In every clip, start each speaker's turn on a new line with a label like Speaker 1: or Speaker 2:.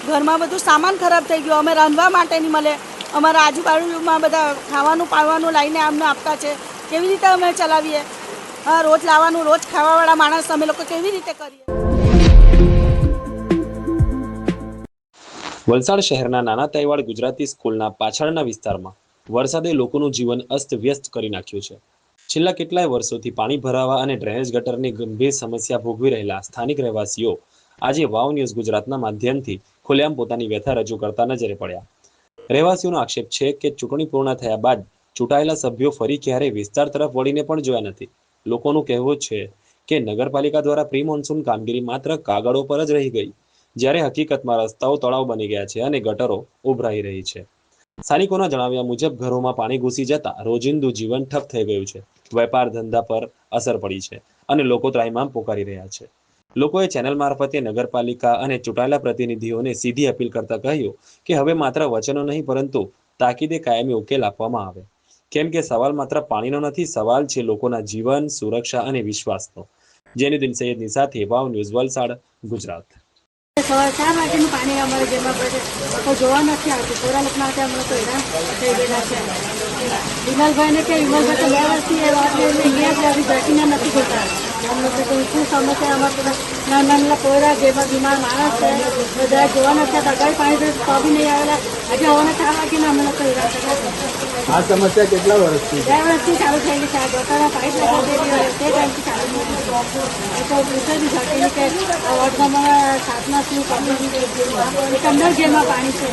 Speaker 1: ઘરમાં બધું સામાન ખરાબ થઈ ગયું, અમે રાંધવા માટે નહીં મળે, અમારા આજુબાજુમાં બધા ખાવાનું પાવાનું લઈને અમને આપતા છે, કેવી રીતે અમે ચલાવીએ? હા, રોજ લાવવાનું, રોજ ખાવાવાળા માણસ અમે લોકો કેવી રીતે કરીએ?
Speaker 2: વલસાડ શહેરના નાના તૈવાડ ગુજરાતી સ્કૂલના પાછળના વિસ્તારમાં વરસાદે લોકોનું જીવન અસ્તવ્યસ્ત કરી નાખ્યું છે. છેલ્લા કેટલાય વર્ષોથી પાણી ભરાવા અને ડ્રેનેજ ગટરની ગંભીર સમસ્યા ભોગવી રહેલા સ્થાનિક રહેવાસીઓ આજે વાવ ન્યૂઝ ગુજરાતના માધ્યમથી ખુલ્લેઆમ પોતાની વ્યથા રજૂ કરતા નજરે પડ્યા. રહેવાસીઓનો આક્ષેપ છે કે ચૂંટણી પૂર્ણ થયા બાદ ચૂંટાયેલા સભ્યો ફરી ક્યારેય વિસ્તાર તરફ વળીને પણ જોયા નથી. લોકોનું કહેવું છે કે નગરપાલિકા દ્વારા પ્રી મોન્સૂન કામગીરી માત્ર કાગળો પર જ રહી ગઈ, જ્યારે હકીકતમાં રસ્તાઓ તળાવ બની ગયા છે અને ગટરો ઉભરાઈ રહી છે. સ્થાનિકોના જણાવ્યા મુજબ ઘરોમાં પાણી ઘૂસી જતા રોજિંદુ જીવન ઠપ થઈ ગયું છે, વેપાર ધંધા પર અસર પડી છે અને લોકો ત્રાહિમામ પોકારી રહ્યા છે. લોકોએ ચેનલ મારફતે નગરપાલિકા અને ચૂંટાયેલા પ્રતિનિધિઓને સીધી અપીલ કરતા કહ્યું કે હવે માત્ર વચનો નહીં પરંતુ તાકીદે કાયમી ઉકેલ આપવામાં આવે, કેમ કે સવાલ માત્ર પાણીનો નથી, સવાલ છે લોકોના જીવન, સુરક્ષા અને વિશ્વાસનો. જેનુદ્દીન સૈયદની સાથે વાવ ન્યૂઝ, વલસાડ, ગુજરાત.
Speaker 3: સવારે 4 વાગ્યાનું પાણી અમારે ઘરમાં પડે તો જોવા નથી આવતું. થોડા લોકો માટે અમે લોકો હેરાન થઈ ગયેલા છે. વિમલભાઈને કે વિમલભાઈ તો 2 વર્ષથી એ વાત લઈને ઘટીને નથી જતા. અમે લોકો તો શું સમસ્યા અમારે નાના પોયરા જેમાં બીમાર માણસ છે બધા જોવા નથી આવતા. કઈ પાણી તો બી નહીં આવેલા. આજે હવાના 4 વાગ્યાને અમે લોકો હેરાન થતા છે.
Speaker 4: આ સમસ્યા કેટલા વર્ષથી
Speaker 3: 2 વર્ષથી ચાલુ થયેલી છે. આ ગટરના પાઇપ લગાવેલી હોય તે ટાઈમથી ચાલુ નથી. એ તો પૂછેલી ઘટીને કે વોર્ડમાં સાતમાં શું પાણી એક અંદર જેમાં પાણી છે.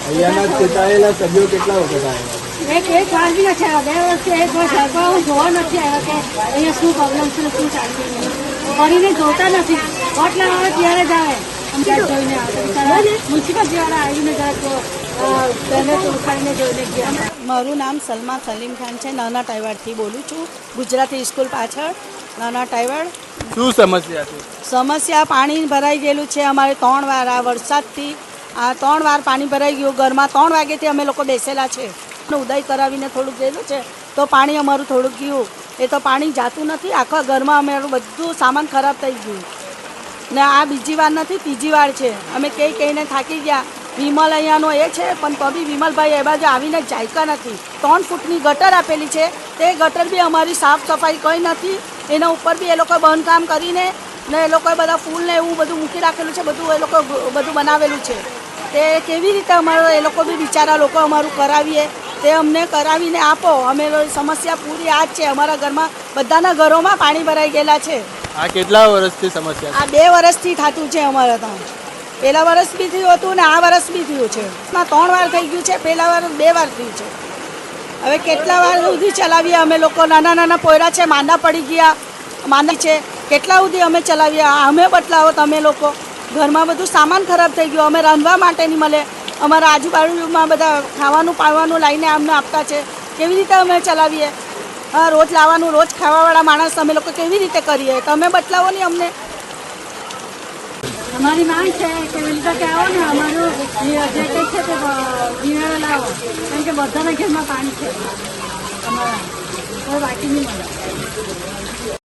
Speaker 4: અહીંયાના ચૂંટાયેલા સભ્યો કેટલા વખત આવ્યા?
Speaker 3: એક વાર બી નથી આવ્યા. 2 વર્ષથી એક વર્ષ આગળ હું જોવા નથી આવ્યા કે અહીંયા શું પ્રોબ્લેમ છે, શું ચાલતું નથી. ફરીને જોતા નથી. વોટલા આવે ત્યારે જ આવે. અમદાવાદ જોઈને આવે. મ્યુનિસિપાલિટીવાળા આવીને જરાક તેને ઉઠાડીને જોઈને ગયા.
Speaker 1: મારું નામ સલમા સલીમ ખાન છે, નાના તૈવાડથી બોલું છું, ગુજરાતી સ્કૂલ પાછળ નાના તૈવાડ.
Speaker 4: શું સમસ્યા છે?
Speaker 1: સમસ્યા પાણી ભરાઈ ગયેલું છે અમારે 3 વાર. આ વરસાદથી 3 વાર પાણી ભરાઈ ગયું. ઘરમાં 3 વાગ્યાથી અમે લોકો બેસેલા છે. ઉદય કરાવીને થોડુંક ગયેલું છે તો પાણી અમારું થોડુંક ગયું. એ તો પાણી જાતું નથી. આખા ઘરમાં અમારું બધું સામાન ખરાબ થઈ ગયું ને આ બીજી વાર નથી, ત્રીજી વાર છે. અમે કહીને થાકી ગયા. વિમલ અહીંયાનો એ છે પણ તો બી વિમલભાઈ એ બાજુ આવીને જાયકા નથી. 3 ફૂટની ગટર આપેલી છે, તે ગટર બી અમારી સાફ સફાઈ કંઈ નથી. એના ઉપર બી એ લોકોએ બાંધકામ કરીને ને એ લોકોએ બધા ફૂલ ને એવું બધું મૂકી રાખેલું છે. બધું એ લોકો બધું બનાવેલું છે. તે કેવી રીતે અમારો એ લોકો બી બિચારા લોકો અમારું કરાવીએ તે અમને કરાવીને આપો. અમે સમસ્યા પૂરી આ જ છે. અમારા ઘરમાં બધાના ઘરોમાં પાણી ભરાઈ ગયેલા છે.
Speaker 4: આ કેટલા વર્ષથી સમસ્યા છે?
Speaker 1: આ 2 વર્ષથી થતું છે અમારે ત્યાં. પહેલા વર્ષ બી થયું હતું ને આ વર્ષ બી થયું છે. 3 વાર થઈ ગયું છે. પહેલા વર્ષ 2 વાર થયું છે. હવે કેટલા વાર સુધી ચલાવીએ અમે લોકો? નાના નાના પોયરા છે, માંદા પડી ગયા, માંદા છે. કેટલા સુધી અમે ચલાવીએ? અમે બદલાવો તમે લોકો. ઘરમાં બધું સામાન ખરાબ થઈ ગયું, અમે રાંધવા માટે નહીં મળે, અમારા આજુબાજુમાં બધા ખાવાનું પાવાનું લઈને અમને આપતા છે, કેવી રીતે અમે ચલાવીએ? હા, રોજ લાવવાનું, રોજ ખાવાવાળા માણસ અમે લોકો કેવી રીતે કરીએ? તમે બદલાવો નહીં અમને.
Speaker 3: અમારી માંગ છે કે વેલકા કે આવો ને અમારું જે કંઈ છે તે જીવાડો લાવો, કેમ કે બધાના ઘરમાં પાણી છે અમારા કોઈ બાકી નહીં મળે.